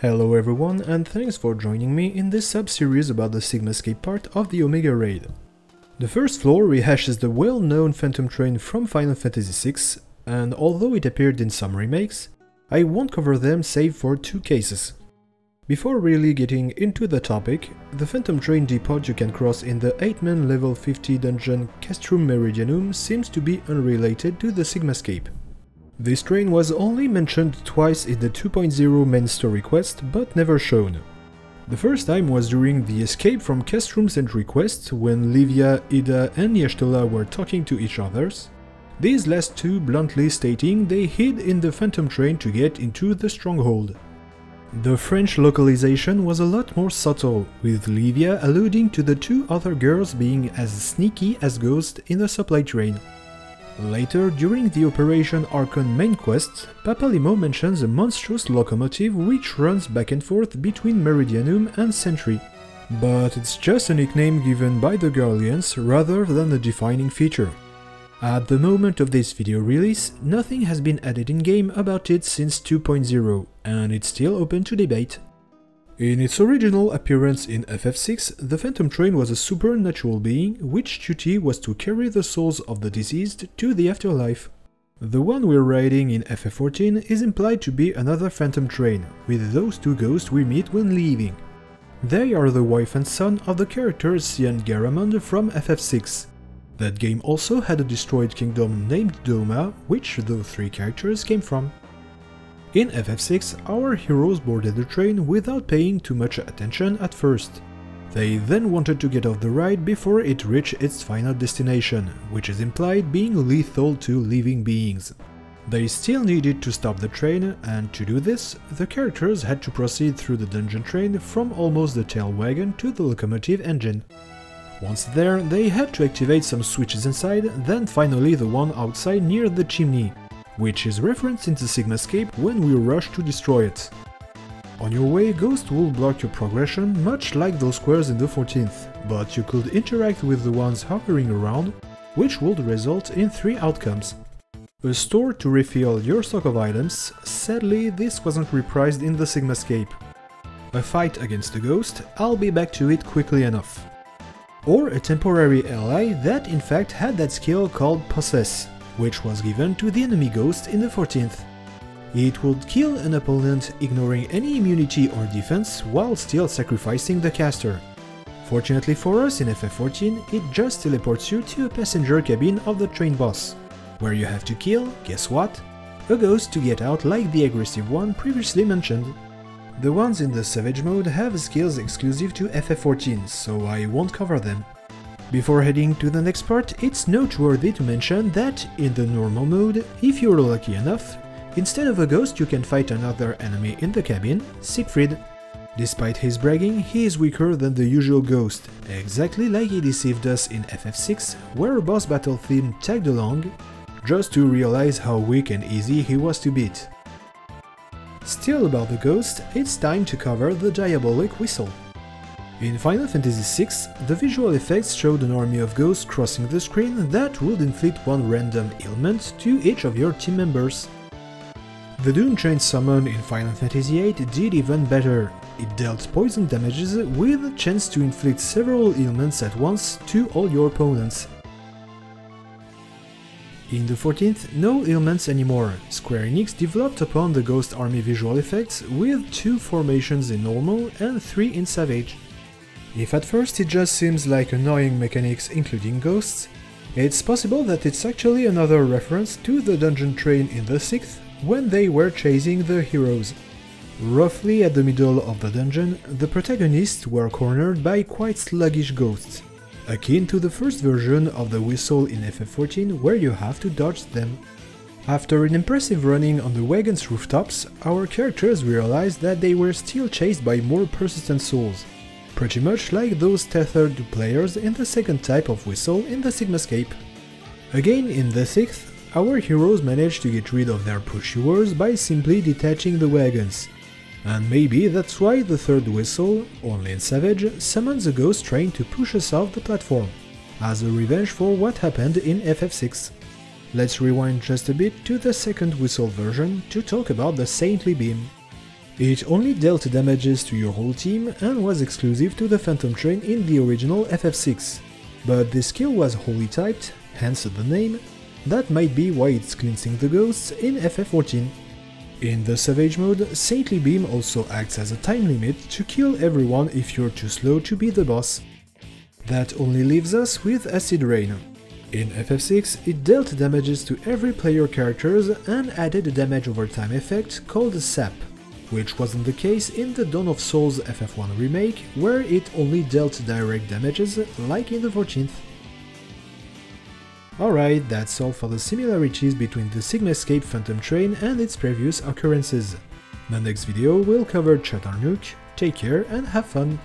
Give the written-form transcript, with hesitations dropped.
Hello everyone, and thanks for joining me in this sub-series about the Sigmascape part of the Omega raid. The first floor rehashes the well-known Phantom Train from Final Fantasy VI, and although it appeared in some remakes, I won't cover them save for two cases. Before really getting into the topic, the Phantom Train depot you can cross in the 8-man level 50 dungeon Castrum Meridianum seems to be unrelated to the Sigmascape. This train was only mentioned twice in the 2.0 main story quest, but never shown. The first time was during the escape from Castrum's entry quest, when Livia, Ida and Yashtola were talking to each other. These last two bluntly stating they hid in the Phantom Train to get into the stronghold. The French localization was a lot more subtle, with Livia alluding to the two other girls being as sneaky as ghosts in the supply train. Later, during the Operation Archon main quest, Papalimo mentions a monstrous locomotive which runs back and forth between Meridianum and Sentry. But it's just a nickname given by the Guardians rather than a defining feature. At the moment of this video release, nothing has been added in-game about it since 2.0, and it's still open to debate. In its original appearance in FF6, the Phantom Train was a supernatural being, which duty was to carry the souls of the deceased to the afterlife. The one we're riding in FF14 is implied to be another Phantom Train, with those two ghosts we meet when leaving. They are the wife and son of the characters Sia and Garamond from FF6. That game also had a destroyed kingdom named Doma, which the three characters came from. In FF6, our heroes boarded the train without paying too much attention at first. They then wanted to get off the ride before it reached its final destination, which is implied being lethal to living beings. They still needed to stop the train, and to do this, the characters had to proceed through the dungeon train from almost the tail wagon to the locomotive engine. Once there, they had to activate some switches inside, then finally the one outside near the chimney, which is referenced in the Sigmascape when we rush to destroy it. On your way, ghosts will block your progression, much like those squares in the 14th, but you could interact with the ones hovering around, which would result in three outcomes. A store to refill your stock of items, sadly this wasn't reprised in the Sigmascape. A fight against a ghost, I'll be back to it quickly enough. Or a temporary ally that in fact had that skill called Possess, which was given to the enemy ghost in the 14th. It would kill an opponent ignoring any immunity or defense while still sacrificing the caster. Fortunately for us in FF14, it just teleports you to a passenger cabin of the train boss, where you have to kill, guess what? A ghost to get out like the aggressive one previously mentioned. The ones in the Savage mode have skills exclusive to FF14, so I won't cover them. Before heading to the next part, it's noteworthy to mention that, in the normal mode, if you're lucky enough, instead of a ghost you can fight another enemy in the cabin, Siegfried. Despite his bragging, he is weaker than the usual ghost, exactly like he deceived us in FF6, where a boss battle theme tagged along, just to realize how weak and easy he was to beat. Still about the ghost, it's time to cover the diabolic whistle. In Final Fantasy VI, the visual effects showed an army of ghosts crossing the screen that would inflict one random ailment to each of your team members. The Doom Chain summon in Final Fantasy VIII did even better. It dealt poison damages with a chance to inflict several ailments at once to all your opponents. In the 14th, no ailments anymore. Square Enix developed upon the Ghost Army visual effects with 2 formations in normal and 3 in Savage. If at first it just seems like annoying mechanics including ghosts, it's possible that it's actually another reference to the dungeon train in the 6th, when they were chasing the heroes. Roughly at the middle of the dungeon, the protagonists were cornered by quite sluggish ghosts, akin to the first version of the whistle in FF14 where you have to dodge them. After an impressive running on the wagon's rooftops, our characters realized that they were still chased by more persistent souls, pretty much like those tethered to players in the second type of whistle in the Sigmascape. Again in the 6th, our heroes managed to get rid of their pursuers by simply detaching the wagons. And maybe that's why the third whistle, only in Savage, summons a ghost trying to push us off the platform, as a revenge for what happened in FF6. Let's rewind just a bit to the second whistle version to talk about the Saintly Beam. It only dealt damages to your whole team and was exclusive to the Phantom Train in the original FF6. But this skill was wholly typed, hence the name. That might be why it's cleansing the ghosts in FF14. In the Savage mode, Saintly Beam also acts as a time limit to kill everyone if you're too slow to beat the boss. That only leaves us with Acid Rain. In FF6, it dealt damages to every player characters and added a damage over time effect called Sap, which wasn't the case in the Dawn of Souls FF1 remake, where it only dealt direct damages, like in the 14th. Alright, that's all for the similarities between the Sigmascape Phantom Train and its previous occurrences. The next video will cover Chatarnook. Take care and have fun!